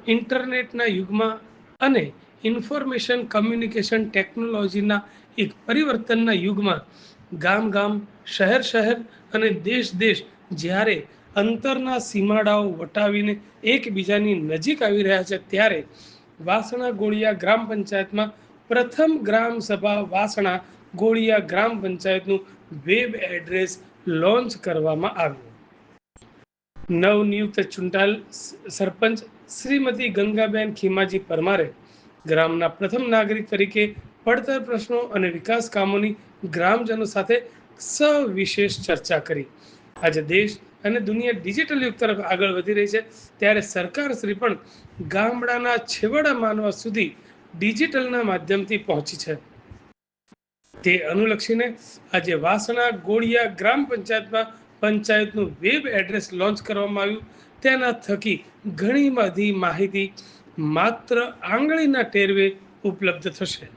ઇન્ટરનેટના યુગમાં અને ઇન્ફોર્મેશન કમ્યુનિકેશન ટેકનોલોજીના એક પરિવર્તનના યુગમાં ગામ ગામ, શહેર શહેર અને દેશ દેશ જ્યારે અંતરના સીમાડાઓ વટાવીને એકબીજાની નજીક આવી રહ્યા છે, ત્યારે વાસણા ગોળિયા ગ્રામ પંચાયતમાં પ્રથમ ગ્રામ સભા વાસણા ગોળિયા ગ્રામ પંચાયતનું વેબ એડ્રેસ લોન્ચ કરવામાં આવ્યું. નવનિયુક્ત ચૂંટાયેલ સરપંચ શ્રીમતી ગંગાબેન ખીમાજી પરમારે ગ્રામના પ્રથમ નાગરિક તરીકે પડતર પ્રશ્નો અને વિકાસ કામોની ગ્રામજનો સાથે સવિશેષ ચર્ચા કરી. આજે દેશ અને દુનિયા ડિજિટલ યુગ તરફ આગળ વધી રહી છે, ત્યારે સરકાર શ્રી પણ ગામડાના છેવાડા માનવા સુધી ડિજિટલના માધ્યમથી પહોંચી છે. તે અનુલક્ષીને આજે વાસણા ગોળિયા ગ્રામ પંચાયતમાં પંચાયતનું વેબ એડ્રેસ લોન્ચ કરવામાં આવ્યું. તેના થકી ઘણી બધી માહિતી માત્ર આંગળીના ટેરવે ઉપલબ્ધ થશે.